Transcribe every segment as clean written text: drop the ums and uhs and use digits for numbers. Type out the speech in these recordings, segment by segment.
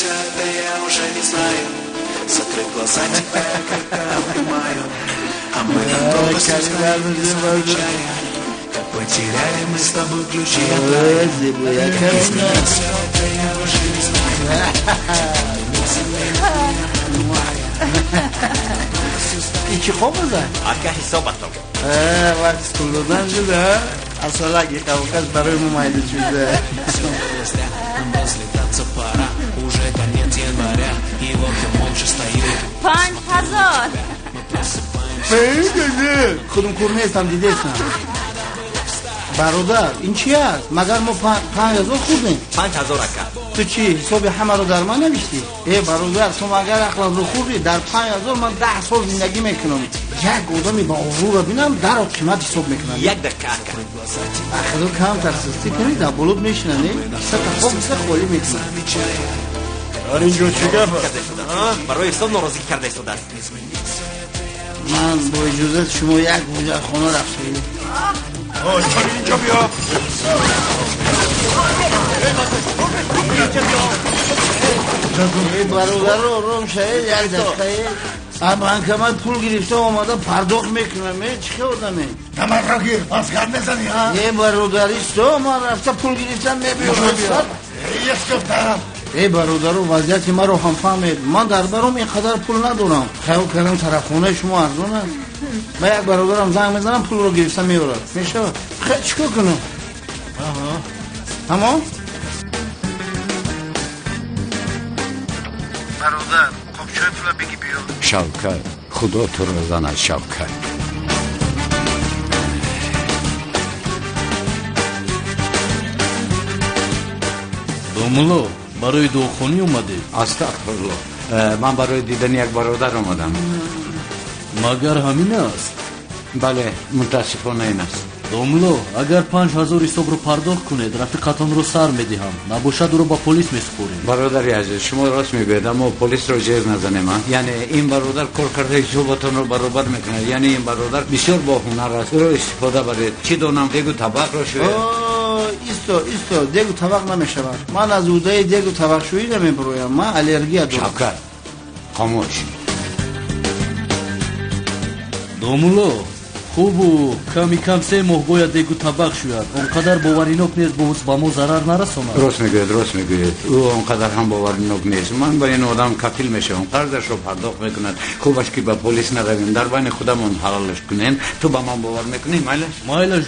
все это я уже не знаю. Закрыв глаза, тебя как-то обнимаю. А мы готовы замечания. Как потеряли мы с тобой ключи от рая. Все это я уже не знаю. چی خوب بزن؟ اگه حسابت رو وقت سکول دادن شده اصلا اگه قوقش برای ممایده شده پنج هزار خودم کور نیستم دیدیستم برادر این چی هست؟ مگر ما 5000 خوردیم 5000 اکا تو چی؟ حساب همه رو در من نوشتی؟ ای برادر تو مگر اخلاق رو خوردی در 5000 من 10 سال زندگی میکنم یک آدمی با آبرو رو بینم در قیمت حساب میکنم یک دقیقه اکا اخلاق کم ترسستی کنی در بلوب میشننی؟ سه خوب سه خولی میکنم اینجا چی گفت؟ برای حساب ناراضی کرده شده است من با اجازت شما یک بوجه خانه رفتیم چون اینجا بیا برادر رو روم شاید یک دقیقه اما انکمت پول گرفته آمده پرداخت میکنم چی خوردمه نمک را گیر پاسگر نزنی ها یه برادریست تو من رفته پول گرفتم میبیرم یک گفتم ای برادر و وضعیت ما رو هم فهمید من در برام اینقدر پول ندارم خیال کردم طرف خونه شما ارزونه من یک برادرم زنگ میزنم پول رو گرفتم میورد میشه خیلی چیکار کنم تمام برادر خب چه پول بگی بیا شوکت خدا تو رو زند شوکت دوملو برای داخونی اومده استغفرالله من برای دیدن یک برادر اومدم مگر همین است بله متاسفانه این است دوملو اگر 5000 حساب رو پرداخت کنید رفیقتان رو سر میدهم نباشد او رو با پلیس میسپریم برادری عزیز شما راست میگوید اما پلیس رو جیر نزنیم یعنی این برادر کار کرده حسابتون رو برابر میکنه یعنی این برادر بسیار با هنر است رو استفاده برید چی دونم دیگو طبق رو شوید ایستو دیگو طبق نمیشود من از اودای دیگو طبق شویی نمیبرویم من الرژی دارم شوکت خاموش دوملو خوبو کمی کم 3 ماه باید دیگو طبق شوید اونقدر باورینوک نیست با ما ضرر نرسوند راست میگوید او اونقدر هم باورینوک نیست من با این آدم کفیل میشم قرضش رو پرداخت میکنند خوبش که به پلیس نرویم در بین خودمون حلالش کنیم تو با من باور میکنی مایلش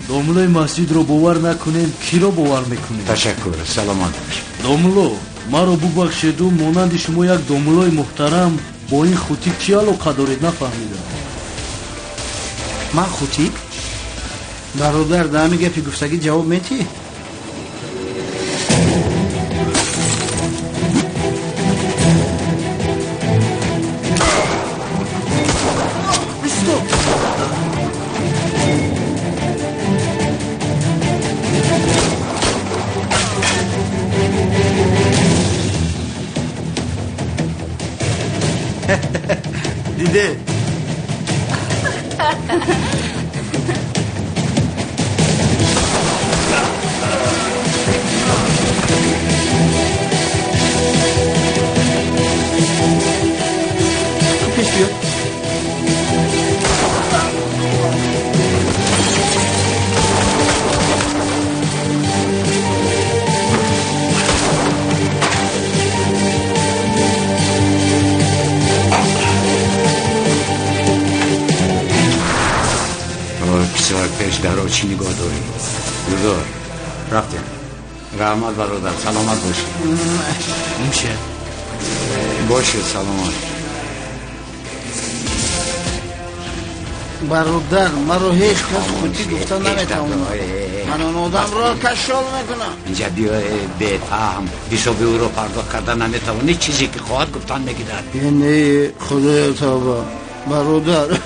دوملوی مسجد رو باور نکنیم کی رو باور میکنیم تشکر سلامت باش دوملو ما رو ببخشید و مانند شما یک دوملوی محترم با این خوتی کی علاقه دارید نفهمیدم من خوتی؟ برادر در همین گپی گفتگی جواب میتی؟ دیده پیش بیا بسیار پیش در چی نگاه داریم بزرگ رفتیم رحمت برادر سلامت باشی میشه باشه سلامت برادر مرا هیچ کس خودی گفته نمیتونه من اون آدم را کشال میکنم اینجا بیا به فهم حساب او رو پرداخت کردن نمیتونی چیزی که خواهد گفتن میگیدن یعنی خدای توبه برادر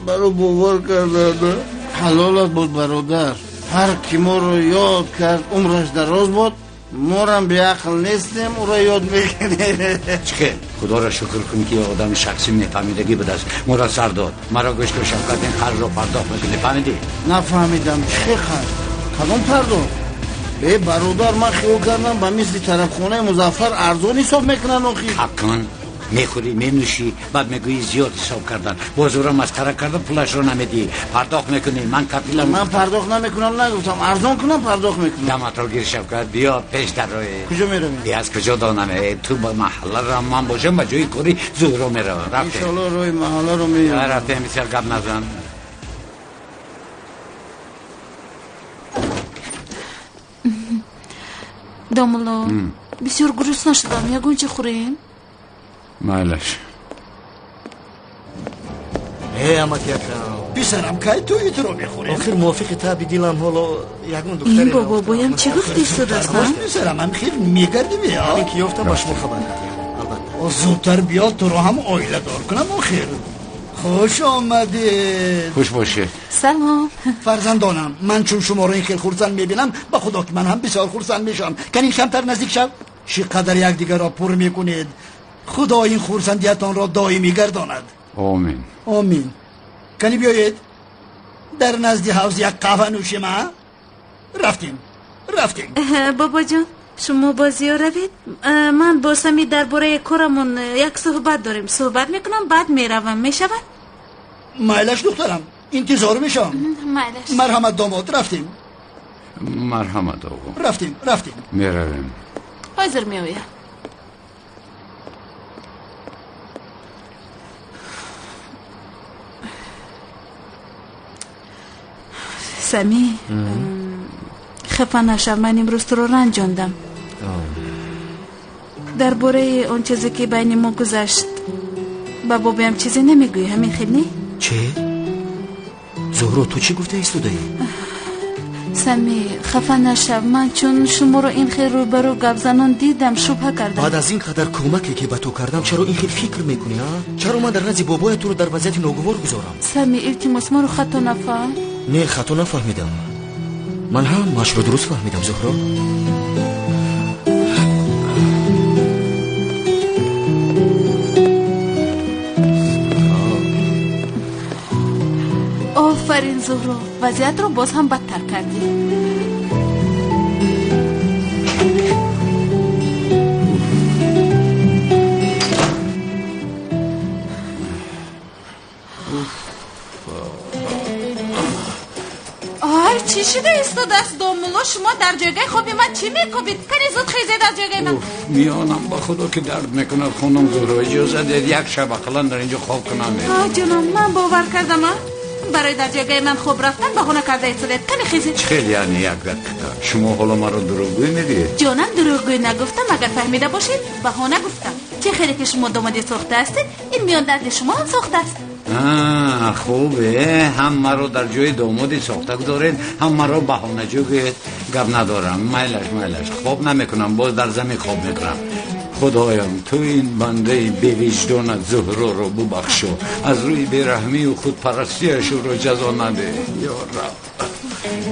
برو باور کرده حلالت بود برادر هر کی ما رو یاد کرد عمرش دراز بود ما هم به عقل نیستیم او را یاد میکنه چه خدا را شکر کن که آدم شخصی میفهمیدگی بود است ما را سر داد مرا گشت و شفقت این خرج رو پرداخت میکنی فهمیدی؟ نفهمیدم چه خرج کدام پرداخت برادر من خیال کردم با مثل طرف خونه مظفر ارزون حساب میکنن آخی. حقا میخوری مینوشی بعد میگویی زیاد حساب کردن بازورا مسخره کردن پولش رو نمیدی پرداخت میکنی من کپیلم. من پرداخت نمیکنم نگفتم ارزان کنم پرداخت میکنم. دمت رو گیر شوکت بیا پیش در روی. کجا میروی؟ بیا از کجا دانم تو با محله را من باشم با جای کاری زهرا میروم. رفتیم انشالله روی محله رو میروم. رفتیم بسیار گپ نزن. داملا بسیار گرسنه شدم یک گوجه خوریم؟ مالش امت یکرم پسرم که تو ایت رو میخوریم آخر موافق تا بدیلم حالا یگون دختری این بابا بایم چی گفتی سودستان؟ پسرم هم خیلی میگردی بیا این که یافتم با شما خبر ندارم البته زودتر بیا تو رو هم آیله دار کنم آخر خوش آمدید. خوش باشه. سلام فرزندانم من چون شما رو این خیلی خورسند میبینم با خدا که من هم بسیار خورسند میشم. کنین کمتر نزدیک شد چقدر یک دیگر را پر میکنید. خدا این خورسندیتان را دائمی گرداند. آمین آمین. کنی بیایید در نزدی حوض یک قهوه نوشیم. رفتیم بابا جان شما بازی ها روید. من با سمی درباره کارمون یک صحبت داریم. صحبت میکنم بعد میروم. میشود؟ مایلش دخترم انتظار میشم. مایلش. مرحمت داماد. رفتیم مرحمت آقا. رفتیم میرویم. حاضر میآیم. سمی خفه نشو من امروز تو رو رنجاندم. درباره اون چیزی که بین ما گذشت با بابیم چیزی نمیگوی همین خیلی؟ چه؟ زهرا تو چی گفته ایستودایی؟ سمی خفه نشو من چون شما رو این خیلی روبرو گپ زنان دیدم شبه کردم. بعد از این قدر کمکی که به تو کردم چرا این خیلی فکر میکنی ها؟ چرا من در نزد بابای تو رو در وضعیت ناگوار گذارم؟ سمی التماس ما رو خطا نفهم. نه خطا نفهمیدم. من هم ماش رو درست فهمیدم زهرا. آفرین زهرا وضعیت رو باز هم بدتر کردی. چی شده ایستاد است داملا شما در جایگاه خوبی من چی میکوبید؟ کنی زود خیزید از جایگاه من. میانم با خدا که درد میکند خونم زهرا اجازه دید یک شب اقلا در اینجا خواب کنم. جانم من باور کردم برای در جایگاه من خوب رفتن بهونه کرده ایستادید. کنی خیزید. خیلی یعنی یک دقیقه شما حالا من رو دروغگویی میدید؟ جانم دروغگویی نگفتم. اگر فهمیده باشید بهونه گفتم. چه خیلی که شما دامادی ساخته هستید این میان درد شما هم ساخته است. خوبه هم مرا در جای دامادی ساخته دارین هم مرا بهانه جو که گپ ندارم. میلش خواب نمیکنم باز در زمین خواب میکنم. خدایم تو این بنده بی‌وجدان زهرا رو ببخشو از روی بیرحمی و خودپرستیش رو جزا نده یا رب.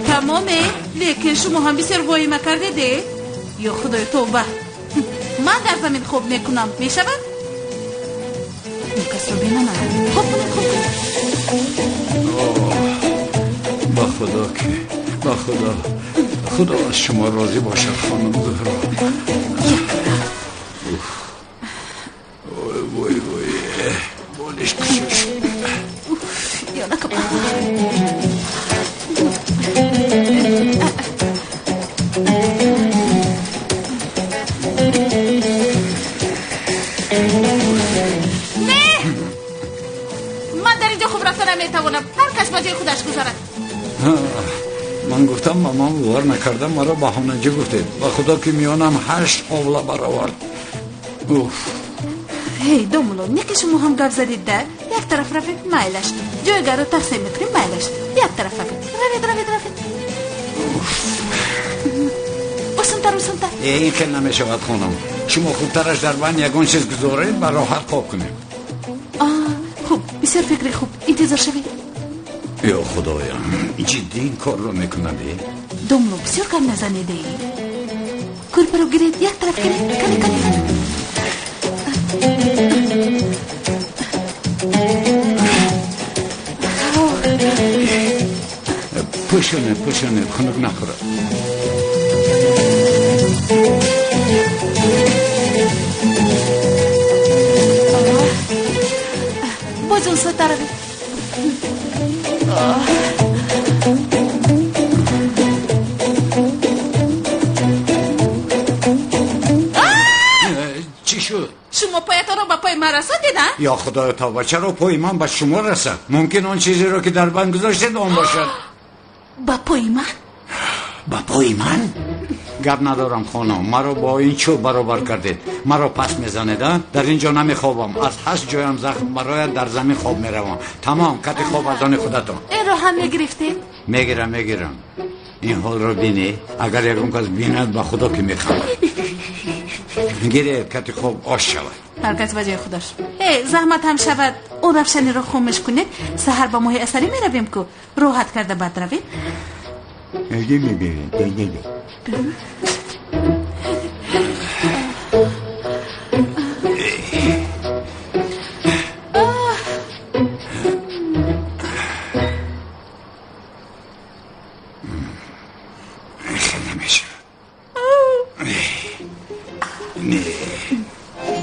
تمامه لیکن شما هم بسیار واهمه کردید. یا خدای توبه من در زمین خواب میکنم میشود؟ کس رو بینم خوب کنید. با خدا که با خدا از شما راضی باشد خانم زهرا. وای بالش کشش یا نکم نمیتوانم. هر کس با جای خودش گذارد. من گفتم مامان باور نکردم مرا بهانه جو گفتید. با خدا که میانم 8 قابله برآورد. هی دوملو نه که شما هم گپ زدید در یک طرف روید میلش جایگاه رو تقسیم میکنیم میلش یک طرف روید بسنتر این که نمیشود خانم شما خوبترش در بین یگان چیز گذارید بر راحت خواب کنیم. خوب بسیار فکری خوب انتظار شوید. یا خدایم جدی این کار رو میکنندی؟ دوملو بسیار کم نزنیده ای کل پرو گیرید یک طرف گیرید کنی پوشونه کنک نخوره. شما پایتان رو با پای من رساندید نه؟ یا خدا توبه، چرا پای من به شما رسد؟ ممکن آن چیزی رو که در بند گذاشتید آن باشد. با پای من؟ با پای من؟ گپ ندارم خانم، مرا با این چوب برابر کردید، مرا پس میزنید. در اینجا نمیخوابم، از 8 جایم زخم برای در زمین خواب میروم. تمام، کت خواب از آن خودتون. این رو هم میگرفتید؟ میگیرم. این حال رو بینی، اگر یکم کس بیند با خدا که میخوام گیره کت خواب آش شود. هرگز بجای خودش. زحمت هم شود اون رفشنی رو خاموش کنید، سحر با ماهی اثری میرویم که راحت کرده بعد رویم.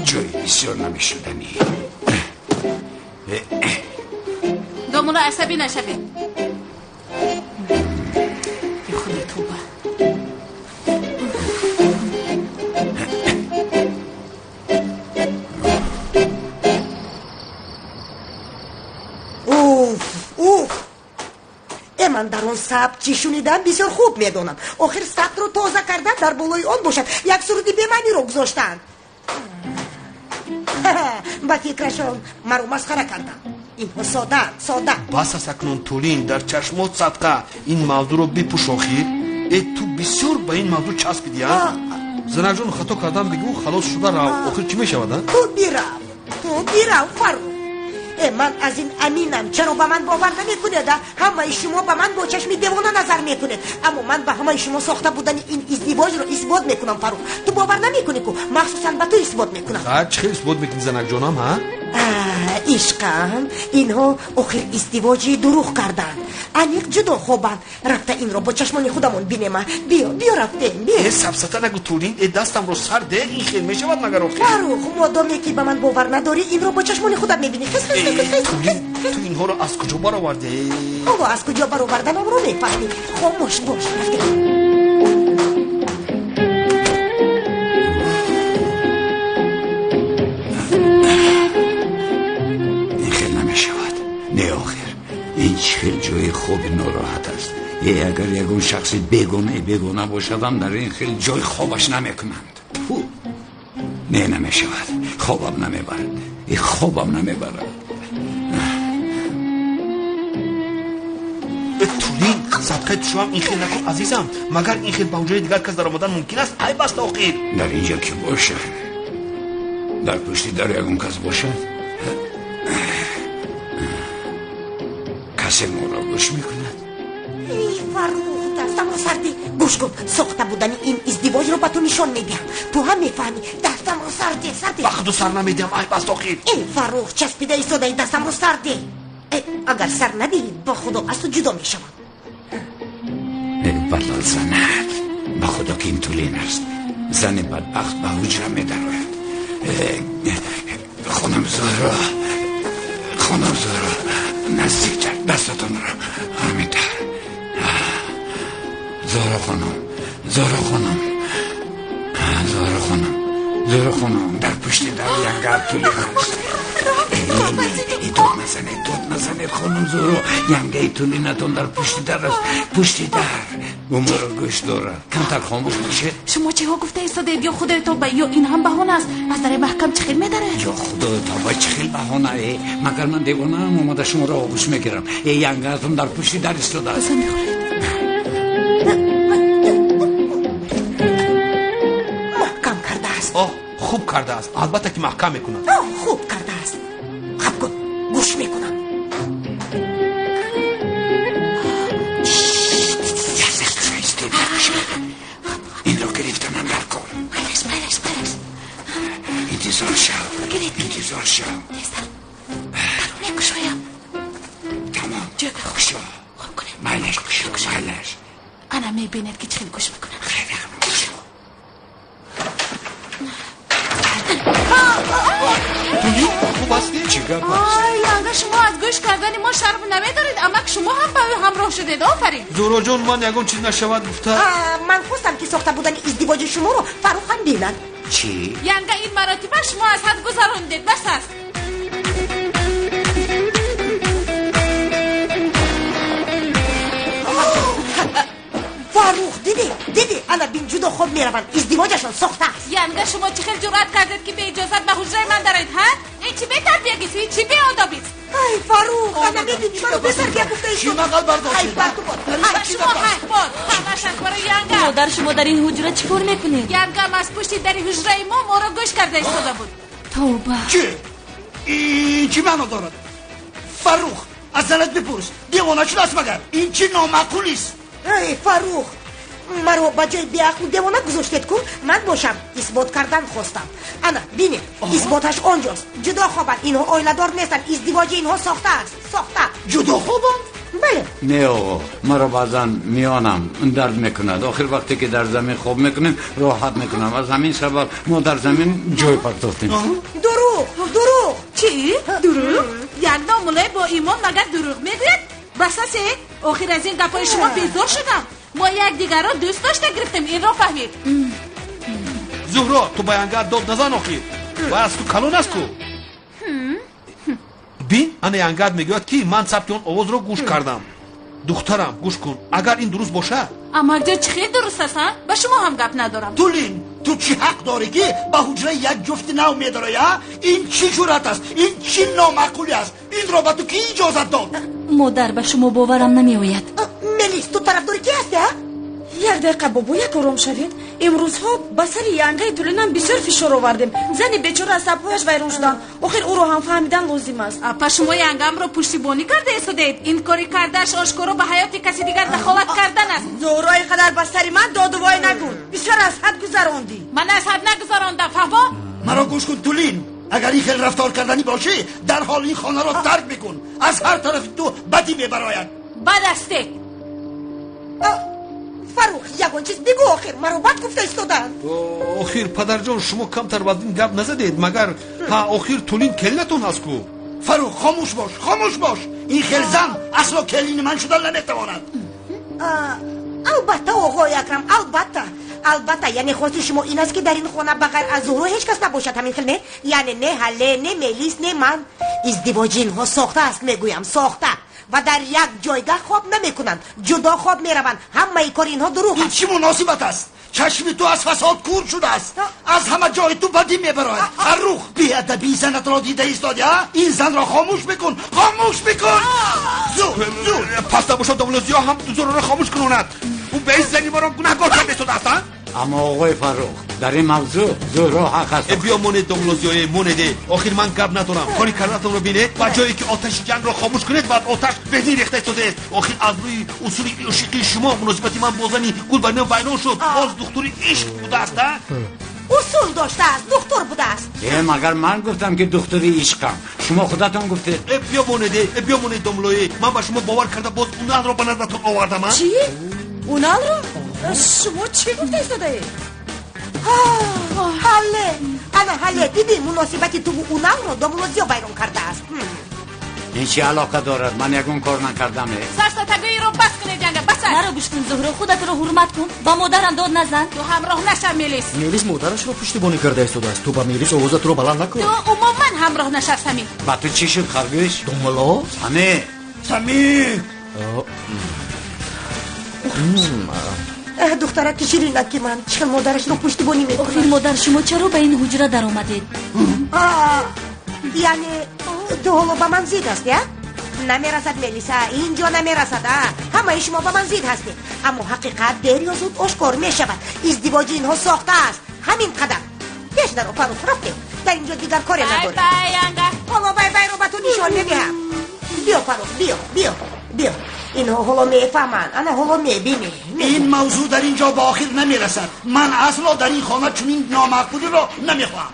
جای بسیار نمیشدنی. دامولا عصبی نشوید. بی خدا توبه. من در اون سبت چی شنیدم بسیار خوب میدونم. آخر سبت رو تازه کردن در بالای آن باشد، یک سرودی به منی رو گذاشتن. با فکرشون مرا مسخره کردن. اینها ساده. بس است اکنون تولین در چشمات صدقه این موضوع رو بپوش. آخر تو بسیار به این موضوع چسبیدی ها؟ زنک جان خطا کردم بگو خلاص شده رو. آخر چی میشود؟ تو بیرم فرو. من از این امینم. چرا با من باور نمیکنید؟ همه شما با من با چشم دیوانه نظر میکنید، اما من به همه شما ساخته بودن این ازدواج رو اثبات میکنم فرو. تو باور نمیکنی که مخصوصا به تو اثبات میکنم. چه اثبات میکنی زنک جانم ها؟ عشقم، اینها آخر ازدواجی دروغ کردن. انیق جدا خوبن. رفته این رو با چشمان خودمون بینیم. بیا رفتیم. بیا سبسته نگو تولین، دستم رو سر ده. این خیلی میشود مگر آخر؟ فاروق، مادامی که به من باور نداری این رو با چشمان خودم میبینی. تولین، تو اینها رو از کجا برآوردی؟ آقا از کجا برآوردن رو میفهمی. خاموش باش. این خیلی جای خوب ناراحت است. اگر یکون شخص بیگانه باشدم در این خیلی جای خوابش نمیکنند. نه نمیشود. خوابم نمیبرد. این خوابم نمیبرد. تولین، صدقه تو هم این خیلی نکن عزیزم. مگر این خیلی با اونجای دیگر کس در آمدن ممکن است؟ ای بست آخر در اینجا که باشه، در پشتی در یکون کس باشه، کسی ما را گوش میکند. فاروق، دستم رو سردی. گوش کن، ساخته بودن این ازدواج رو با تو نشان میدیم. تو هم میفهمی. دستم رو سردی. وقت سر نمیدیم. ای بست آخر. این فاروق چسبیده ایستاده. دستم رو سردی. اگر سر ندی با خدا از تو جدا میشم. بلال زند با خدا که این تولین است. زن بدبخت به حجره میدراید. خانم زهرا نزدیکتر دستتون رو همینتر. زهرا خانم در پشت در ینگر تولین است. داد نزنه خانم زهرا. ینگه تولینتون در پشت در است. پشت در عمر گوش داره. کمتر خاموش باشه. شما چه ها گفته ایستادید؟ یا خدا توبه یا این هم بهانه است؟ از در محکم چه خیل میداره؟ یا خدا توبه چه خیل بهانه؟ مگر من دیوانه هم اومده شما را آغوش میگیرم. ینگهتون در پشت در ایستاده است. بزن میخورید. محکم کرده است. خوب کرده است. البته که محکم میکنه. خوب کرده است. خب کن، گوش میکنم. این رو گرفتن هم در کار. پرس. انتظار شو. درونه کشویم. تمام. جای خوشو. خوب کنیم. مالش. انا میبیند که چخیل گوش میکنم. خیلی خوشو. خوب هستی؟ چی گپ است؟ اگر شما از گوش کردن ما شرف نمیدارید، اما شما هم با همراه شدید. آفرین. زهرا جان، من یگان چیز نشود گفته. من خواستم که ساخته بودن ازدواج شما رو فاروق هم بیند. چی؟ янга این مراتبه شما از حد گذراندید. بس است. فاروق دیدی انا بین جدا خوب میروند ازدواجشون ساخته است. янга شما چه خیلی جرأت کردید که به اجازت به حجره من دارید ها؟ این چی به تربیت است؟ چی به آدابی است؟ ای فاروق انا میبینی منو بسر بیا گفته ایست. چی مقل برداشتی؟ ای بردو بود. شما حق بود. همش از برای янга. مادر شما در این حجره چی کار میکنید؟ янга از پشت در حجره ما را گوش کرده ایستاده بود. توبه. چی؟ این چی معنی دارد؟ فاروق از زنت بپرس دیوانه شده است مگر؟ این چی نامعقول است؟ ای فاروق مرا با جای بیاخو دیوانه گذاشتید کو من باشم اثبات کردن خواستم. انا بینید اثباتش آنجاست. جدا خوابند اینها آیله‌دار نیستن. ازدواج اینها ساخته است. ساخته. جدا خوابند؟ بله. نه آقا مرا بعضا میانم درد میکند. آخر وقتی که در زمین خواب میکنیم راحت میکنم. از همین سبب ما در زمین جای پرتافتیم. دروغ چی؟ دروغ؟ یک ناموله با ایمان مگر دروغ میگوید؟ بس است آخر از این گپای شما بیزار شدم. ما یک دیگر را دوست داشته گرفتیم. این را فهمید. زهرا تو با янга داد نزن آخی و از تو کلون است کو بین انا янга میگوید که من ثبت اون آواز رو گوش کردم. دخترم گوش کن اگر این درست باشه. اما اگر چه خیلی درست است با شما هم گپ ندارم. تولین تو چی حق داری که با حجره یک جفت نو میداره یا؟ این چی جرأت است؟ این چی نامعقولی است؟ این را به تو کی اجازت داد؟ مادر به شما باورم نمیآید. ملیس تو طرفدار کی هستی ها؟ یک دقیقه بابا یک آرام شوید. امروزها به سر янга تولینم بسیار فشار آوردیم. زن بیچاره از پایش ویران شدن. آخر او را هم فهمیدن لازم است. اپا شما янгаам را پشتیبانی کرده ایستادید. این کاری کردهش آشکارا به حیات کسی دیگر دخالت کردن است. زهرا اینقدر به سر من داد و وای نکن. بسیار از حد گذراندی. من از حد نگذراندم فهما؟ مرا گوش کن تولین اگر این خیلی رفتار کردنی باشه در حال این خانه را ترک میکن. از هر طرف تو بدی میبراید. بد استه. فاروق یگان چیز بگو آخر مرا بد گفته ایستادن. آخر پدرجان شما کمتر باز این گپ نزدید مگر آخر تولین کلتون هست کو. فاروق خاموش باش. این خیلی زن اصلا کلین من شدن نمیتواند. البته آقای اکرم البته یعنی خواستی شما این است که در این خانه بغیر از زهرا هیچ کس نباشد همین خیلی نه؟ یعنی نه حله نه ملیس نه من. ازدواج اینها ساخته است میگویم ساخته و در یک جایگاه خواب نمیکنند. جدا خواب میروند. همه کار اینها دروغ است. این چی مناسبت است؟ چشم تو از فساد کور شده است. از همه جای تو بدی میبراید. فاروق بی‌ادبی زنت را دیده ایستادی ها؟ این زن را خاموش بکن. زور پس نباشد دملوزیا هم زهرا را خاموش کنوند. او به این زنی ما را گناهکار کرده شده است. اما آقای فاروق در این موضوع زهرا حق است. بیا مونید دملوزیای مونده. آخر من گپ ندارم. کاری کردتون رو بینه و جایی که آتش جنگ را خاموش کنید بعد آتش بهتری ریخته شده است. آخر از روی اصول عشقی شما مناسبتی من بازنی گل برنم ویران شد. باز دختری عشق بوده است. اصول داشته است. دکتر بوده است. مگر من گفتم که دختری عشقم. شما خودتون گفته. بیا مونید دملوی. من با شما باور کرده باز اونال رو به نظرتون آوردم. چی؟ اونال رو؟ شما چی گفته ایستاده اید؟ حله دیدی مناسبتی تو اونال رو دملوزیا بیرون کرده است. این چی علاقه دارد؟ من یکون کار نکردم. سرساتگی رو بس کنید ینگا بس. مرا گوش کن زهرا خودت رو حرمت کن. با مادرم داد نزن. تو همراه نشم ملیس مادرش رو پشتیبانی کرده ایستاده است. تو با میلیس آوازت رو بلند نکن. تو من همراه نشستمی. با تو چی شد خرگوش؟ دنبالا؟ سمی دختره که شیرین نکی من چخل مادرش رو پشتیبانی میکنه. آخر مادر شما چرا به این حجره در آمدید؟ یعنی تو حالا با من زید هستی ها؟ نمیرسد ملیسا اینجا نمیرسد. همه شما با من زید هستی اما حقیقت دیر یا زود آشکار میشود. ازدواج اینها ساخته است همین قدر. پیش در فاروق رفتیم در اینجا دیگر کاری نداریم. حالا بای رو با تو نشان میدهم. بیا فاروق بیا اینها حالا میفهمن. انا حالا میبینی این موضوع در اینجا با آخر نمیرسد. من اصلا در این خانه چنین نامعقولی را نمیخواهم.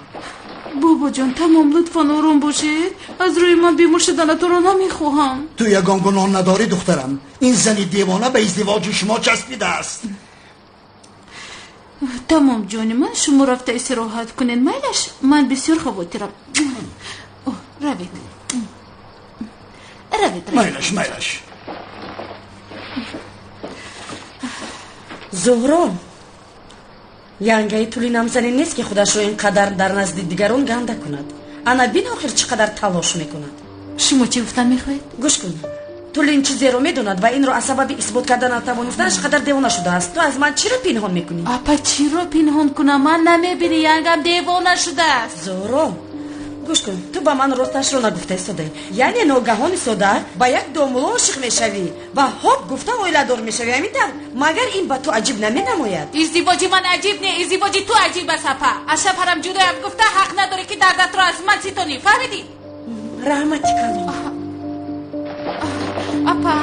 بابا جان تمام لطفاً آروم باشید. از روی من بیمار شدنتون رو نمیخواهم. تو یگان گناه نداری دخترم. این زن دیوانه به ازدواج شما چسبیده است. تمام جان من شما رفته استراحت کنین میلش. من بسیار خواطرم. روید میلش زهرا янгаи Тули намзанин нест ки худашро инқадар дар назди дигарон ганда кунад. ана бин охир чӣ қадар талош мекунад. шумо чӣ гуфта мехоҳед? гӯш кун. Тули ин чизеро медонад ва инро аз сабаби исбот кардан натавонистанаш қадар девона шудааст. ту аз ман чиро пинҳон мекунӣ? апа чиро пинҳон кунам? ман намебинӣ янгам девона шудааст. зоро гӯш кун, ту ба ман росташро нагуфта истодаи. яъне ногаҳон истода ба як домуло ошиқ мешавӣ ва ҳоп гуфта оиладор мешавӣ. ҳамин тавр. магар ин ба ту аҷиб наменамояд? издивоҷи ман аҷиб не, издивоҷи ту аҷиб аст апа. аз шабҳарам ҷудоям гуфта ҳақ надорӣ ки дардатро аз ман ситонӣ. фаҳмидӣ? раҳмати калон. апа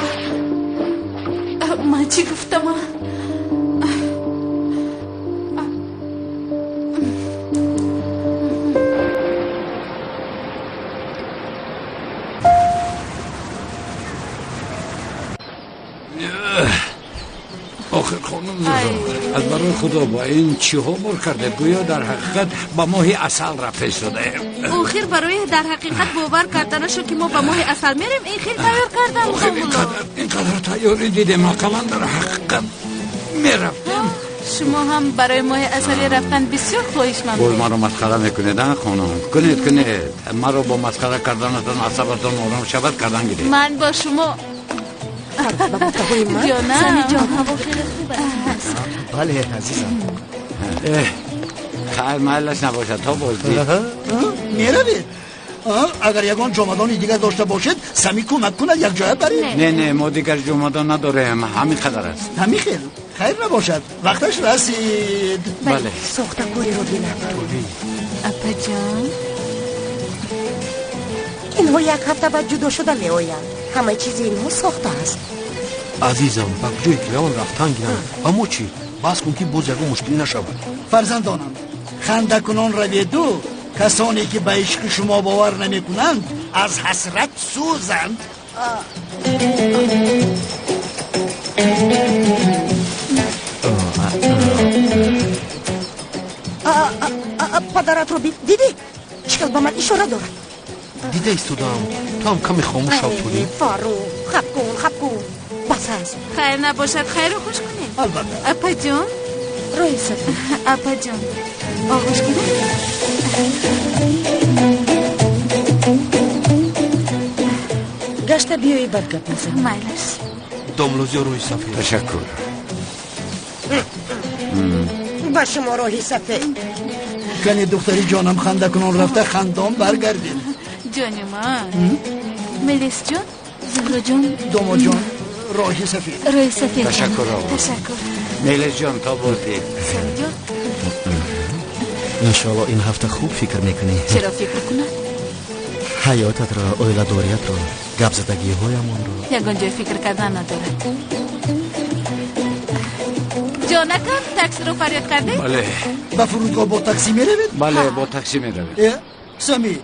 ман чӣ гуфтама? آخر خانم از برای خدا با این چی ها بار کرده؟ گویا در حقیقت با ماهی اصل رفت شده. آخر برای در حقیقت باور کردنشو که ما با ماهی اصل میریم این خیلی تیار کردم. آخر اینقدر تیاری دیدم اقلا در حقیقت میرفتم. شما هم برای ماه اصلی رفتن بسیار خواهشمند. باز ما رو مسخره میکنید خانم؟ کنید ما رو با مسخره کردنتون عصبتون آرام شود کردن گیرید. من با شما جانم زنی جان هوا خیلی خوب است. بله عزیزم. خیر محلش نباشد تا بازدید میروید؟ اگر یگان جمدانی دیگر داشته باشد سمی کمک کند یک جای برید. نه ما دیگر جمدان نداریم، همین قدر است. همین خیر نباشد وقتش رسید. بله ساخته گوری رو بینم. اپا جان اینها یک هفته بعد جدا شده می آیند. همه چیز اینها ساخته است. عزیزم با جوی که روان رفتن گیرن اما چی؟ بس کن که باز یکو مشکلی نشود. فرزندانم خنده کنان رویدو کسانی که به عشق شما باور نمی کنند از حسرت سوزند. پدرت رو دیدی؟ چقدر با من اشاره دارد. دیده ایستودم تو هم کمی خاموش شو تولی. فاروق خب کن بس هست. خیر نباشد خیر رو خوش کنید. البته اپا جان روی سفید. اپا جان آغوش کنید. گشته بیایی بد گپ نزنی. مایلش داملوزی روی سفید. تشکر. با شما روحی سفید. کنی دختری جانم خنده کنان رفته خندام برگردید. جانی من ملیس جان زهرا جان دومو جان روحی سفید. روی سفید. تشکر آقا. تشکر. میلش جان تا بازدید. سر جان انشالله این هفته خوب فکر میکنی. چرا فکر کنم؟ حیاتت را، اویلادوریت را، گپ زدگی هایمان را. یگان جای فکر کردن ندارد. جانکم تاکسی رو فریاد کرده؟ بله به فرودگاه با تاکسی میروید؟ بله با تاکسی میروید. سمی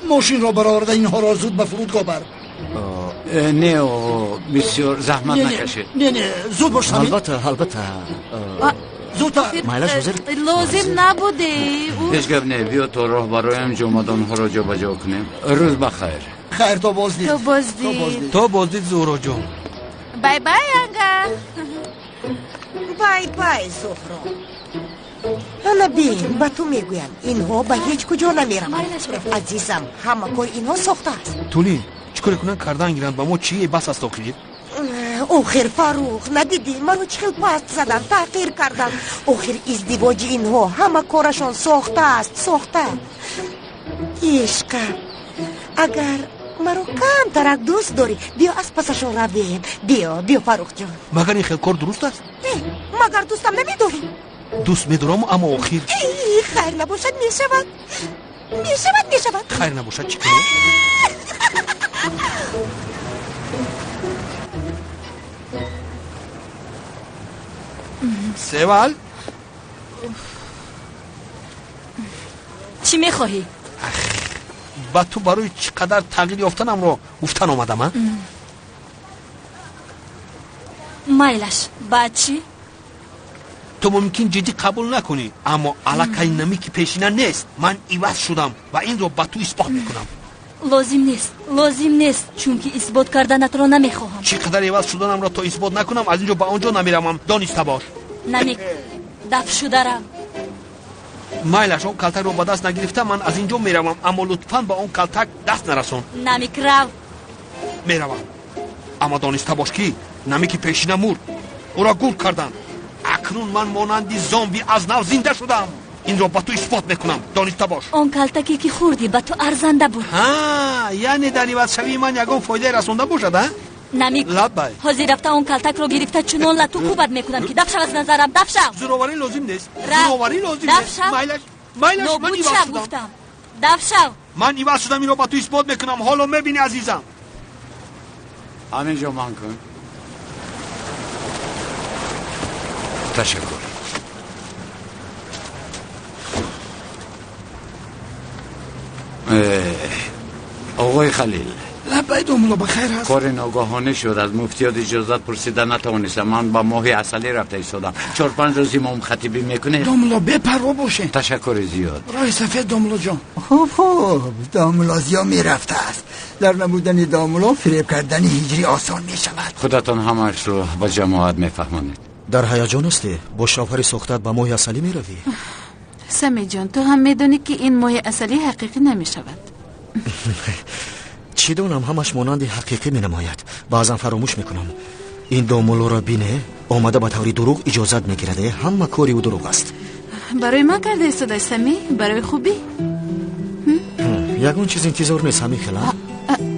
ماشین را برآورده اینها را زود به فرودگاه بر. نه آقا بسیار زحمت نکشید. نه زود باش سمی. البته زودتر. مایلش بزرگ لازم نبوده. هیچ گپ نه، بیا تو راه برایم جمدان ها را جا بجا کنیم. روز بخیر. خیر تا بازدید. تا بازدید زهرا جان. بای بای انگا. بای زهرا. حالا بین با تو میگویم اینها به هیچ کجا نمیرم. عزیزم همه کار اینها ساخته است. تولی چیکار کنن کردن گیرند با ما چیه بس است آخرید؟ آخر فاروق ندیدی منو چخیل پست زدن تحقیر کردن. آخر ازدواج اینها همه کارشان ساخته است ساخته. عشقم اگر مرا کم ترک دوست داری بیا از پسشون رویم. بیا فاروق جان. مگر این خیلی کار درست است؟ مگر دوستم نمیداری؟ دوست میدارم اما آخر خیر نباشد میشود. خیر نباشد چی کنی؟ سوال چی میخواهی؟ با تو برای چقدر تغییر یافتنم رو گفتن آمدم. مایلش بعد چی؟ تو ممکن جدی قبول نکنی اما علاقه نمی که پیشینه نیست. من عوض شدم و این رو با تو اثبات میکنم. لازم نیست چون که اثبات کردنت رو نمیخواهم. چقدر عوض شدنم را تو اثبات نکنم از اینجا با اونجا نمیرم. دانسته باش. دفع شده رم. майлаш он калтакро ба даст нагирифта ман аз инҷо меравам, аммо лутфан ба он калтак даст нарасон. намик рав. меравам, аммо дониста бош ки намики пешина мурд, ӯро гул карданд. акнун ман монанди зомби аз нав зинда шудам. инро ба ту исбот мекунам, дониста бош. он калтаке ки хурдӣ ба ту арзанда буд. яъне дар ивазшавии ман ягон фоидаи расонда бошад. намик лаббай ҳозир рафта он калтакро гирифта чунон ла ту кӯбат мекунам ки дафшав аз назарам. дафшав. зуроварӣ лозим нест. Раф. зуроварӣ лозим нест. майлаш ман нобуд иваз шав шудам. гуфтам. дафшав. ман иваз шудам, инро ба ту исбот мекунам. ҳоло мебинӣ азизам. ҳаминҷо ман кун. ташаккур. آقای خلیل لبای دوملو بخیر هست؟ کار ناگهانه شد. از مفتیات اجازت پرسیدن نتوانستم. من با ماهی عسلی رفته ایستادم. 4-5 روز امام خطیبی میکنه. دوملو بپروا باشه. تشکر زیاد. راه سفید دوملو جان. خوب دوملو زیا میرفته است. در نبودن دوملو فریب کردن هجری آسان میشود. خودتان همش رو با جماعت میفهمانید. در هیجان هستی؟ با شوهر سختت با ماهی عسلی میروی؟ سمی جان تو هم میدونی که این ماهی عسلی حقیقی نمیشود. چی دونم همش مانند حقیقی می نماید. بعضا فراموش میکنم. این دومولو را بینه آمده با طوری دروغ اجازت میگیرده. همه کاری او دروغ است. برای من کرده ایستاده سمی؟ برای خوبی؟ یگون چیز انتظار نیست همی خلا.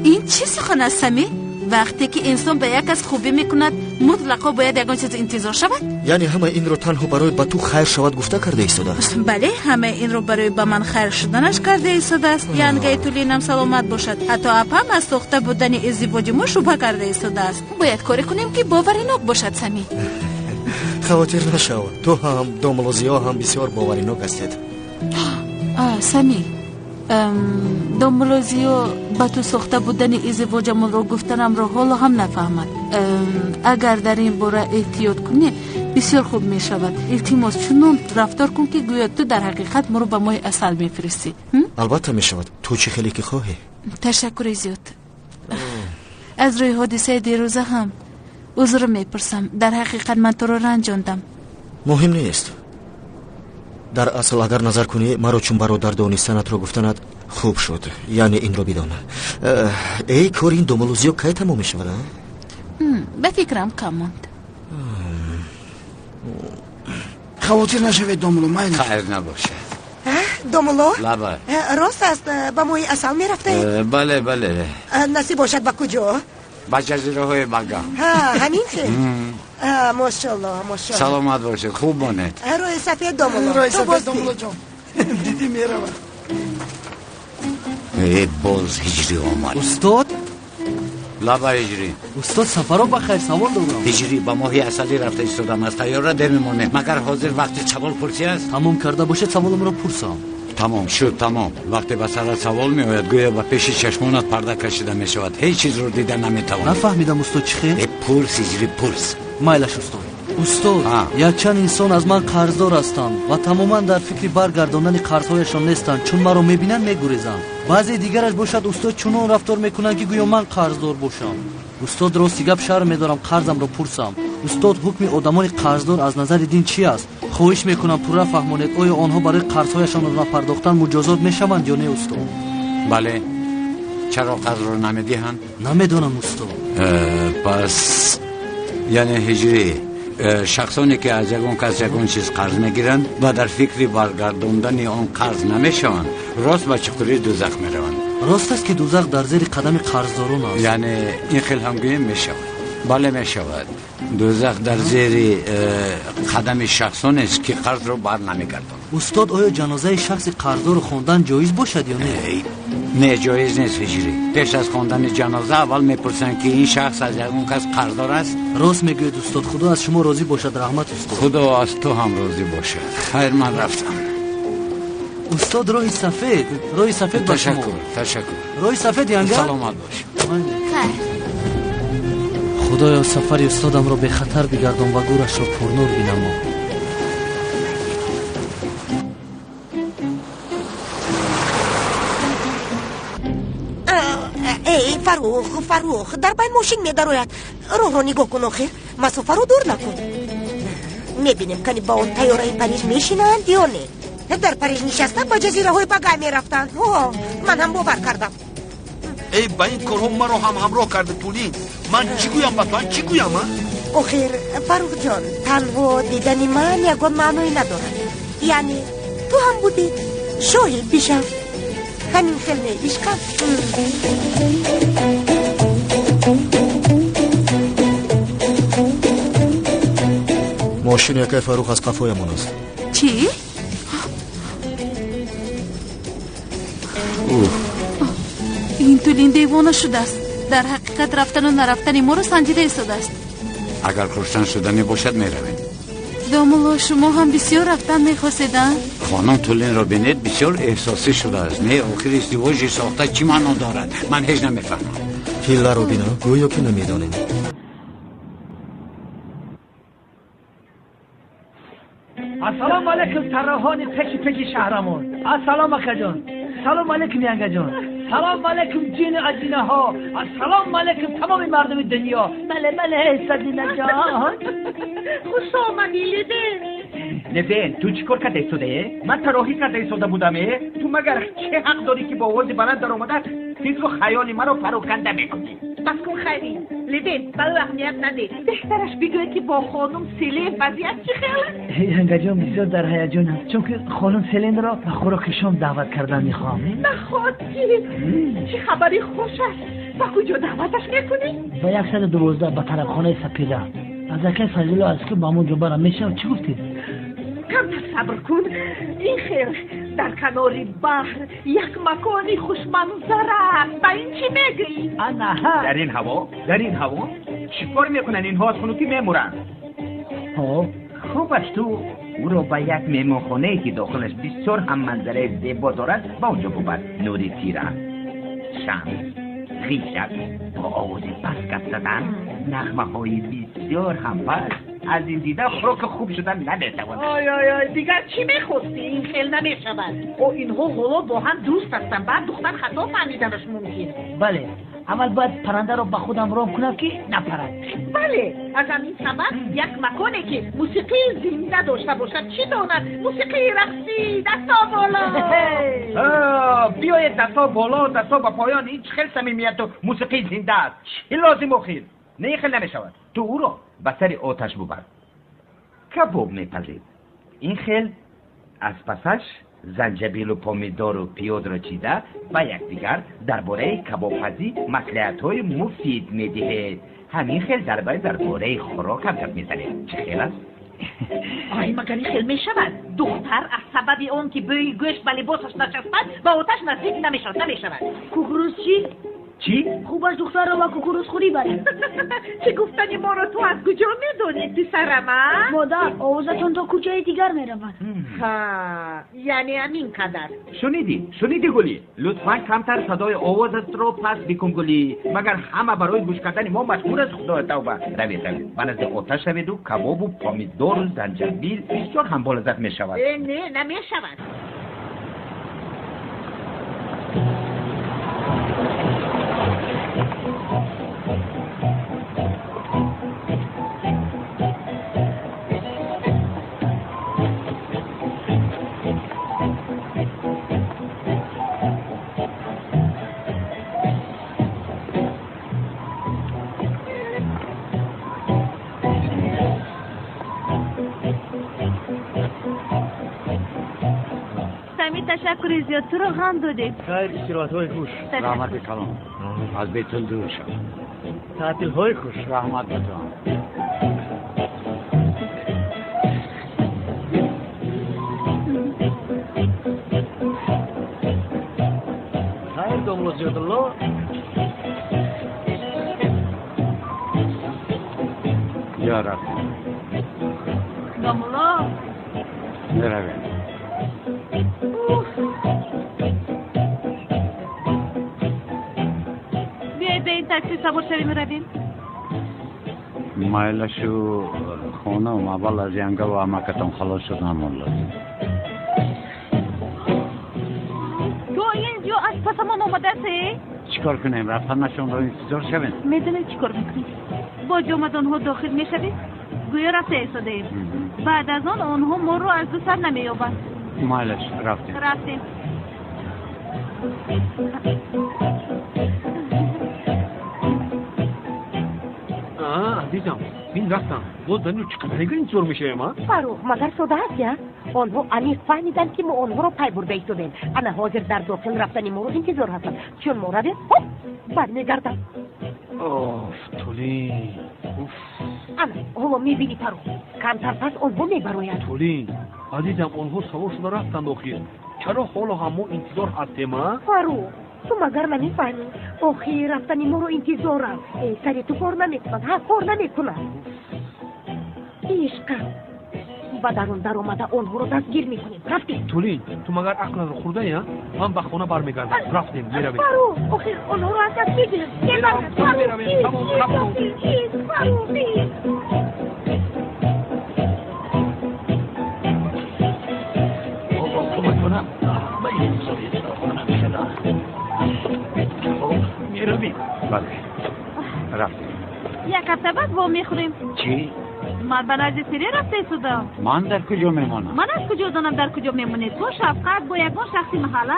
این چی سخن است سمی؟ وقتی که انسان به یک از خوبی میکند مطلقا باید یگان چیز انتظار شود؟ یعنی همه این رو تنها برای با تو خیر شود گفته کرده ایستاده است. بله همه این رو برای با من خیر شدنش کرده ایستاده است. یعنی گه طولینم سلامت باشد. حتی اپم از ساخته بودن ازدواج ما شبهه کرده ایستاده است. باید کاری کنیم که باوریناک باشد سمی. خاطر نشو. تو هم دوملوزیا هم بسیار باوریناک هستید. سمی دوملوزیو با تو ساخته بودن ازدواجمون رو گفتنم رو حالا هم نفهمد. اگر در این باره احتیاط کنی بسیار خوب می شود. التماس چنون رفتار کن که گویا تو در حقیقت ما رو به ماه اصل می فرستی. البته می شود. تو چی خیلی که خواهی. تشکر زیاد. از روی حادثه دیروزه هم عذر می پرسم. در حقیقت من تو رو رنجاندم. مهم نیست. در اصل اگر نظر کنی مرا چون برادر دانستنت رو گفتنت خوب شد. یعنی این رو بدانه. ای کار این دوملوزیو کی تمام می شود؟ به فکرم کم ماند. خواطر نشوید دوملو مایل. خیر نباشه. دوملو؟ لبه. راست است با موی اصل میرفته؟ بله بله. نصیب باشد با کجا؟ با جزیره های بگم. همین خیلی. ماشاءالله ماشاءالله. سلامت باشید. خوب ماند. روی سفید دوملو. روی سفید دوملو جان. دیدی میروم. ای باز هجری آمد. استاد؟ لبه هجری. استاد سفرها بخیر سوال دارم. هجری با ماهی عسلی رفته ایستادم. از تیاره در میمونه. مگر حاضر وقتی سوال پرسی است؟ تمام کرده باشه سوالم رو پرسم. تمام شد تمام. وقتی به سرت سوال می آید گویا به پیش چشمانت پرده کشیده می شود. هیچ چیز رو دیده نمیتوانی. نفهمیدم استاد چی خیر؟ پرس هجری پرس. مایلش استاد یک چند انسان از من قرضدار هستند و تماما در فکر برگرداندن قرضهایشان نیستند. چون مرا میبینن میگریزند. بعضی دیگرش باشد استاد چنان رفتار میکنن که گویا من قرضدار باشم. استاد راستی گپ شرم میدارم قرضم رو پرسم. استاد حکم آدمان قرضدار از نظر دین چی است؟ خواهش میکنم پورا فهمانید آیا آنها برای قرضهایشان را نپرداختن مجازات میشوند یا نه استاد؟ بله. چرا قرض رو نمیدهند؟ نمیدونم استاد. پس یعنی هجری شخصانی که از یگان کس یگان چیز قرض میگیرند و در فکری برگرداندن آن قرض نمیشوند راست به چقدری دوزخ میروند. راست است که دوزخ در زیر قدم قرضداران است. یعنی این خیلی همگویی میشود. بله میشود. دوزخ در زیر قدم شخصان است که قرض رو بر نمیگردند. استاد آیا جنازه شخص قرضدار خواندن جایز باشد یا نه؟ نه جایز نیست هجری. پیش از خواندن جنازه اول میپرسن که این شخص از یگان کس قرضدار است. راست میگوید استاد. خدا از شما راضی باشد. رحمت استاد. خدا از تو هم راضی باشد. خیر من رفتم. استاد راه سفید با شما. تشکر. راه سفید یعنی سلامت باش. خدایا سفر استادم را به خطر بگردان و گورش را پرنور بینما. ای فروخ در بین ماشین میدروید. رو نگاه کن آخر مسافه رو دور نکن. میبینیم کنی با اون تیاره پنیر میشینند یا نه. در پاریس نشسته با جزیره های بگاه می رفتند. من هم باور کردم. ای با این کارها مرا هم همراه کرده پولین. من چی گویم با تو؟ چی گویم؟ آخر فاروق جان، تنها دیدن من یگان معنی ندارد. یعنی تو هم بودی شاید بیشم همین خیلی عشقم. ماشین یکی فاروق از قفایمان است. چی؟ این طولین دیوانه شده است. در حقیقت رفتن و نرفتن ما رو سنجیده ایستاده است. اگر کشتن شدنی باشد میرویم. داملا شما هم بسیار رفتن میخواستیدن؟ خانم طولین را بینید بسیار احساسی شده است. نه آخر ازدواج ساخته چی معنا دارد؟ من هیچ نمیفهمم. پیله رو بینا گویا که نمیدانیم. السلام علیکم طراحان پکی شهرمان. السلام اکا جان. سلام علیکم ینگا جان. سلام علیکم جین عجینه ها. السلام علیکم تمام مردم دنیا. بله سدینه جان. خوش آمدی لبین تو چیکار کرده ایستاده؟ من طراحی کرده ایستاده بودمه. تو مگر چه حق داری که با آواز بلند در آمده فکر و خیال مرا پراکنده میکنی؟ بس کن خیلی لبین برای اهمیت نده. بهترش بگوید که با خانم سلین وضعیت چی خیلی؟ ینگا جان بسیار در هیجانم چون که خانم سلین را به خوراک شام دعوت کردن میخوام. نخواد چه خبری خوش است. با کجا دعوتش میکنی؟ با 112 به طرف خانه سپیده. از اکه فضیل است که با همون جا برم میشه. چی گفتید؟ کم صبر کن. این خیر در کنار بحر یک مکانی خوشمنظر است. با این چی میگی؟ آنها در این هوا چیکار میکنن اینها؟ از خنوتی میمورن. خوب است تو او را به یک مهمانخانه که داخلش بسیار هم منظره زیبا دارد با اونجا ببر. نوری تیره، شمس، خیشک با آواز پس گپ زدن، نغمه های بسیار هم پس. از این دیده خوراک خوب شدن نمیتواند. آی دیگر چی میخواستی؟ این خیل نمیشود. او اینها حالا با هم دوست هستن. بعد دختر خطا فهمیدنش ممکن. بله اول باید پرنده را به خودم رام کنم که نپرد. بله از همین سبب یک مکانی که موسیقی زنده داشته باشد. چی داند؟ موسیقی رقصی، دستا بالا. بیاید دستا بالا، دستا با پایان. این خیلی صمیمیت و موسیقی زنده است. این لازم اخیر نه خیلی نمیشود. تو او را به سر آتش ببر. کباب میپزید. این خیل از پسش زنجبیل و پامیدار و پیاز را چیده و یکدیگر درباره کبابپزی مصلحت‌های مفید میدهد. همین خیل درباره خوراک هم گپ میزنه. چه خیل است؟ آی مگر این خیل میشود؟ دختر از سبب اون که بوی گوشت به لباسش نچسبد با آتش نزدیک نمیشود. کوکروز چی؟ چی؟ خوب از دختر را با کوکروز خوری بره. چه گفتنی ما را تو از کجا میدونید پسرم؟ مادر آوازتون تا کوچه دیگر میرود. یعنی همین قدر. شنیدی گلی؟ لطفا کمتر صدای آوازت رو پس بکن گلی. مگر همه برای گوش کردن ما مشغول از خدا توبه. روید من از آتش روید و کباب و پامیدار و زنجبیل بسیار هم بالذت میشود. نه نمیشود. تشکر زیاد. تو رو هم دادید. خیلی استراحت های خوش. رحمت کلام. از بیتل دور شد. تعطیل های خوش. رحمت بتان. خیر داملا زیادالله. یا رب. داملا نرویم. بیایید به این تاکسی سوار شویم رویم. مایلشو خانم اول از ینگا و امکتان خلاص شدن لازم. تو اینجا از پس ما آمده هستی؟ چیکار کنیم؟ رفتنشون رو انتظار شویم. میدونید چیکار میکنیم؟ با جامد آنها داخل میشویم. گویا رفته ایستاده ایم. بعد از آن آنها ما رو از دو سر نمییابند. مالش رفتیم عزیزم این رفتم باز داریم چقدر این زور میشه ما فاروق مگر سوده هست یا آنها عمیق فهمیدن که ما آنها رو پی برده ایستادیم انا حاضر در داخل رفتن ما رو انتظار هستن چون ما رویم برمیگردن تولین انا حالا میبینی فاروق کمتر پس آنها میبرویند تولین عزیزم آنها سوار شده رفتن آخیر چرا حالا هم ما انتظار هستیم فاروق تو مگر نمیفهمی آخی رفتن ما رو انتظارم سری تو کار نمیکنن ها کار نمیکنن عشقم و در آمده آنها رو دستگیر میکنیم رفتیم تولین تو مگر عقل رو خورده یا من به خونه برمیگردم رفتیم میرویم فاروق آخی آنها رو از دست میگیریم میرویم بله رفتیم یک هفته بعد با میخوریم چی؟ من به نزد سری رفته سودم من در کجا میمانم؟ من از کجا دانم در کجا میمونی تو شفقت با یکان شخصی محله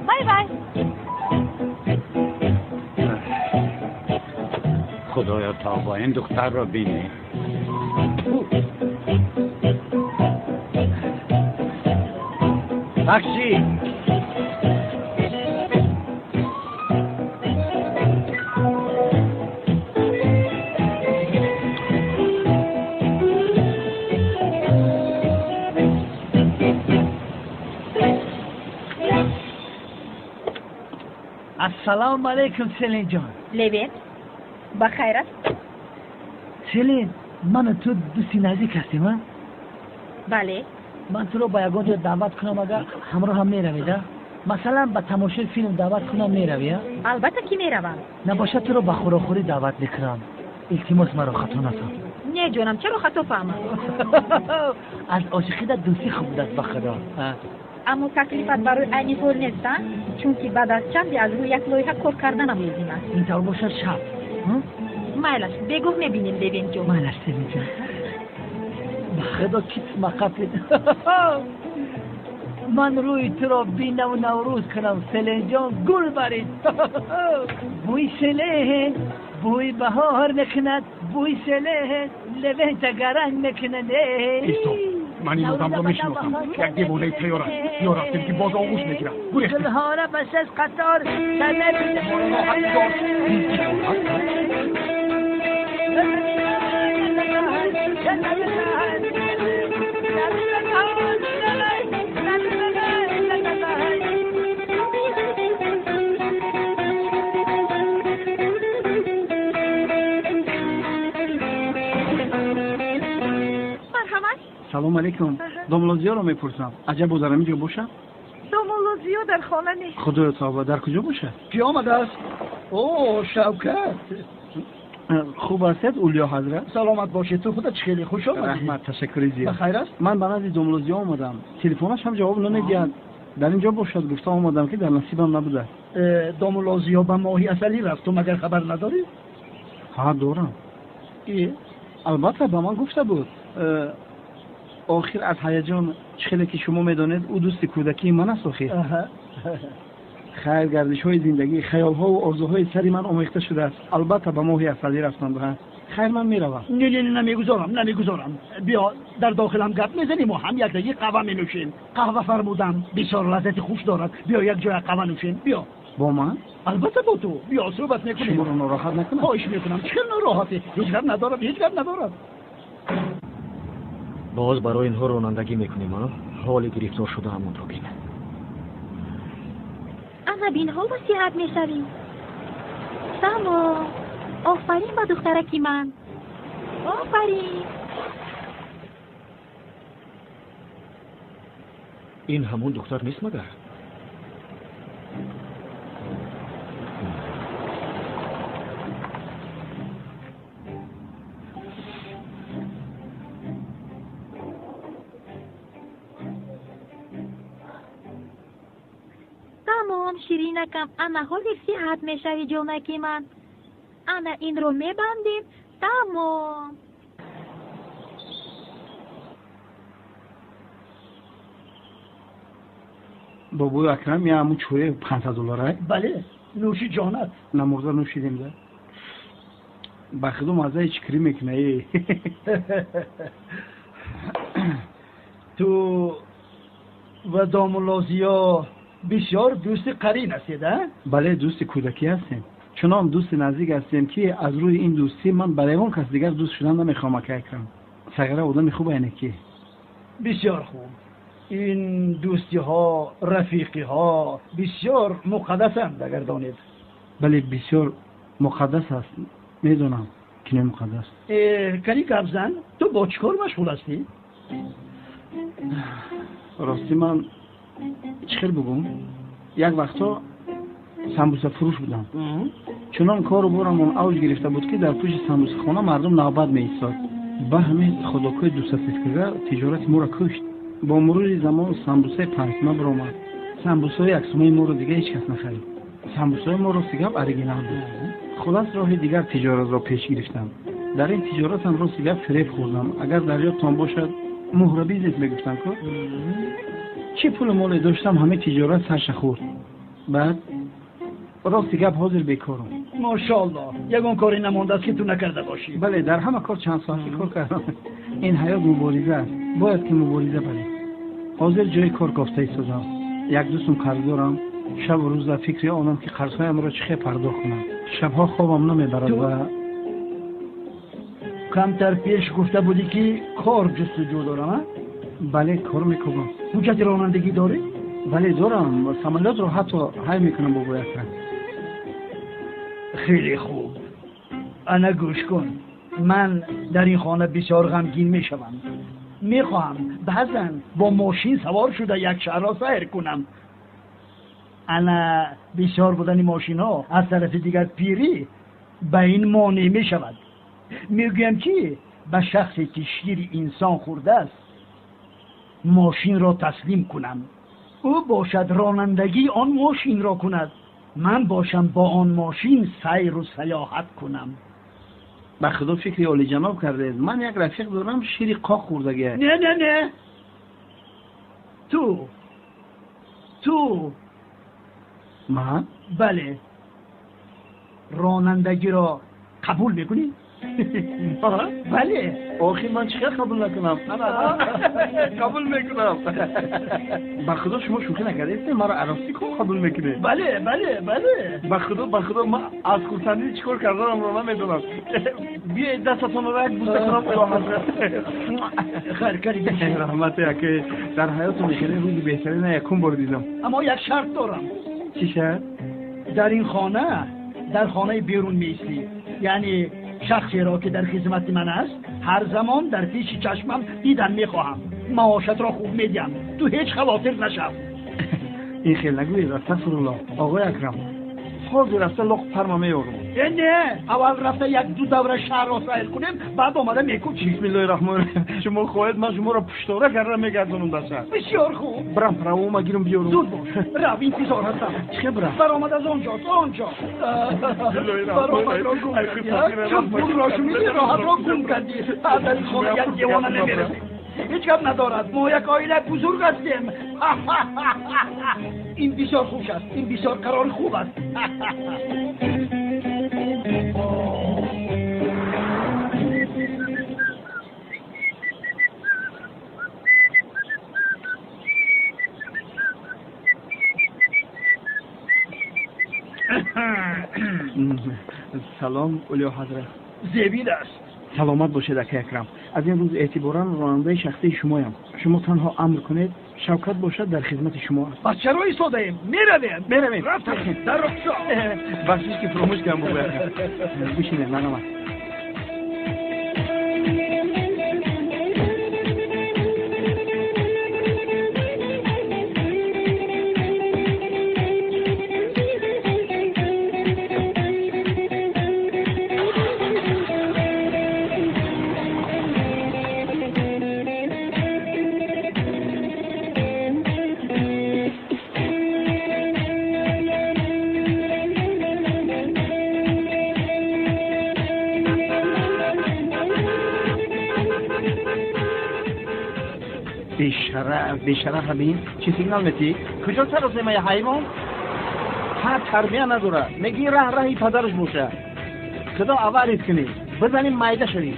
بای بای خدایا تا با این دختر را بینی تاکسی السلام علیکم سلین جان لبین بخیر است سلین من و تو دوستی نزدیک هستیم ها؟ بله من تو رو با یگان جا دعوت کنم اگر همراه هم میروید مثلا به تماشای فیلم دعوت کنم میروی البته که میروم نباشه تو رو به خوراخوری دعوت میکنم التماس مرا خطا نفهم نه جانم چرا خطا فهمم از عاشقی در دوستی خوب بودت به خدا اما تکلیفت برای عینی طور نیستن چون که بعد از چندی از روی یک لایحه کار کردنم لازم است اینطور باشه شب مایلش بگو میبینیم ببین جو مایلش ببین جو به خدا کیت مقفل من روی تو را بینم و نوروز کنم سلین جان گل برید بوی سلین بوی بهار نکند بوی سلین لبه تگرنگ نکند من این آدم رو میشناسم که یک دیوانه تیار است یا رفتیم که باز آغوش میگیرم دلهاره پس از قطار سر سلام علیکم دوملوزیو رو میپرسم عجب بود در اینجا باشه دوملوزیو در خانه نیست خدا توبه در کجا باشه کی آمده است اوه شوکت خوب هستید اولیا حضرت سلامت باشید تو خودت خیلی خوش آمدید رحمت تشکر زیاد بخیر است من به نزد دوملوزیو آمدم تلفنش هم جواب نمیدید در اینجا باشد گفتم آمدم که در نصیبم نبوده دوملوزیو به ماهی اصلی رفت تو مگر خبر نداری ها دارم البته به من گفته بود آخر از هیجان چخیلی که شما میدانید او دوست کودکی من است آخر خیر گردش های زندگی خیال ها و آرزوهای سری من آمیخته شده است البته به ماهی اصلی رفتم به خیر من میروم نه نمیگذارم بیا در داخل هم گپ میزنیم و هم یک دیگه قهوه می نوشیم قهوه فرمودم بسیار لذت خوش دارد بیا یک جای قهوه نوشیم بیا با من البته با تو بیا صحبت میکنیم شما رو ناراحت نکنم خواهش میکنم چه ناراحتی هیچ گپ ندارم باز برای اینها رانندگی میکنیم ها حالی گرفتار شده همون رو بین اما بین حال وسیعت میشویم ساما آفرین با دخترکی من آفرین این همون دختر نیست مگر شیرینکم انا حال صحت میشوی جونکی من انا این رو میبندیم تمام بابوی اکرم یا همون چوره $500 بله نوشی جانت نمورده نوشیدیم ده بخدو مزه چکری میکنه ای تو و دامولازیا بسیار دوست قرین هستید ها؟ بله دوست کودکی هستیم چنان دوست نزدیک هستیم که از روی این دوستی من برای اون کس دیگر دوست شدن نمیخوام اکرم سگره آدم خوب اینه که بسیار خوب این دوستی ها رفیقی ها بسیار مقدسند اگر دانید بله بسیار مقدس هست میدونم که نه مقدس کنی گبزن تو با چکار مشغول هستی؟ راستی من چخیر بگم یک وقتا سمبوسه فروش بودم چنان کارو برم اون اوج گرفته بود که در پشت سمبوسه خانه مردم نوبت می ایستاد با همین خداکوی دو سفیدکگه تجارت ما را کشت با مرور زمان سمبوسه 5 تومن برآمد سمبوسه یک تومن ما رو دیگه هیچ کس نخرید سمبوسه ما رو سیگاب اوریجینال بود خلاص راه دیگر تجارت را پیش گرفتم در این تجارت هم رو سیگاب فریب خوردم اگر در یادتان باشد مهر بیزنس میگفتن که چی پول مال داشتم همه تجارت سرش خورد بعد راستی گپ حاضر بیکارم ماشاءالله یگان کاری نمانده است که تو نکرده باشی بله در همه کار چند ساعتی کار کردم این حیات مبارزه است باید که مبارزه بله حاضر جای کار گفته ایستادم یک دوستم قرض دارم شب و روز در فکر آنم که قرضهایم را چخه پرداخت کنم شبها خوابم نمیبرد و کمتر پیش گفته بودی که کار جستجو دارم بله کار میکنم حجت رانندگی داری؟ بله دارم سمالات رو حتی های میکنم با باید خیلی خوب انا گوش کن من در این خانه بسیار غمگین میشوم میخواهم بعضا با ماشین سوار شده یک شهر را سیر کنم انا بسیار بودن ماشین ها از طرف دیگر پیری به این مانع میشود میگویم که به شخصی که شیر انسان خورده است ماشین را تسلیم کنم او باشد رانندگی آن ماشین را کند من باشم با آن ماشین سیر و سیاحت کنم به خدا فکری عالی جناب کرده من یک رفیق دارم شیر قاق خوردگه نه تو من؟ بله رانندگی را قبول میکنی؟ بله آخی من چقدر قبول نکنم قبول میکنم به خدا شما شوخی نکرده مرا عروسی کن قبول میکنه بله به خدا من از خورسندی چیکار کردم رو نمیدونم بیا دستتون رو یک بوسه کنم خیر کاری رحمت که در حیاتم میکنه روزی بهترین یکم بار دیدم اما یک شرط دارم چی شرط؟ در این خانه در خانه بیرون میستی یعنی شخصی را که در خدمت من است هر زمان در پیش چشمم دیدن میخواهم معاشت را خوب میدیم تو هیچ خواطر نشو این خیلی نگوید استغفرالله آقای اکرم حاضر رفته لخ پرما میارم نه اول رفته یک دو دوره شهر را سیر کنیم بعد آمده میکوچی بسم الله الرحمن الرحیم شما خواهید من شما را پشتواره کردم میگردونم در شهر بسیار خوب برم پرمو ما گیرم بیارم زود باش رو انتظار هستم چه برم برآمد از آنجا برآمد را گم کردی چون پول را شمیدی راحت را گم کردی در این خانه یک دیوانه نمیرسی هیچ کم ندارد ما یک آیله بزرگ هستیم این بسیار خوش است این بسیار قرار خوب است سلام اولیا حضرت زیبید است سلامت باشید اکه اکرم از این روز اعتبارا راننده شخصی شمایم شما تنها امر کنید شوکت باشد در خدمت شما است بس چرا ایستاده ایم میرویم رفتیم در رخشا بخشیش که فراموش کردم بشینید من آمد بیشرف ببین چی سیگنال میدی؟ کجا سر زمین حیوان؟ ها تربیه نداره میگی راه پدرش باشه صدا اولید کنی بزنیم میده شدی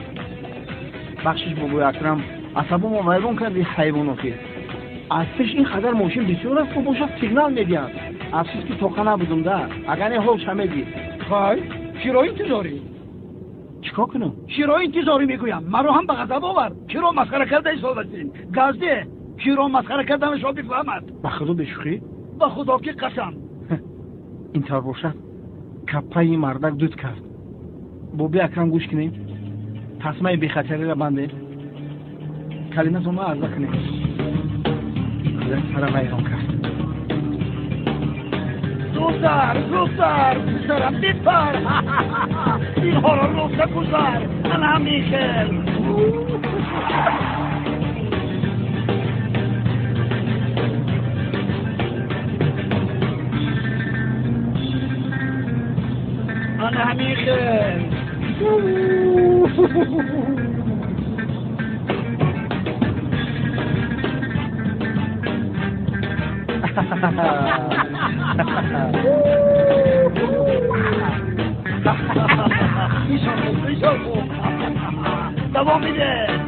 بخشش بابوی اکرم عصبو ما ویرون کردی حیواناتی ازش این خدر ماشین بسیار است و باشه سیگنال میدیم افسوس که توقع نبودم ده اگر نه هوش همه دی خواهی چرا انتظاری؟ چیکار کنم؟ چرا انتظاری میگویم مرا هم به غضب آور چرا مسخره کرده ایسالتین گازده چرا مسخره کردنش را بفهمد به خدا بشوخی؟ به خدا که قسم اینطور باشد کپای مردک دود کرد بابی اکرم گوش کنیم تصمیم بی خطری را بنده کلمه زما عرضه کنیم سر ویران کرد زودتر سرم بپر اینها را روزه گذار انا میخل انا میخل دوام میده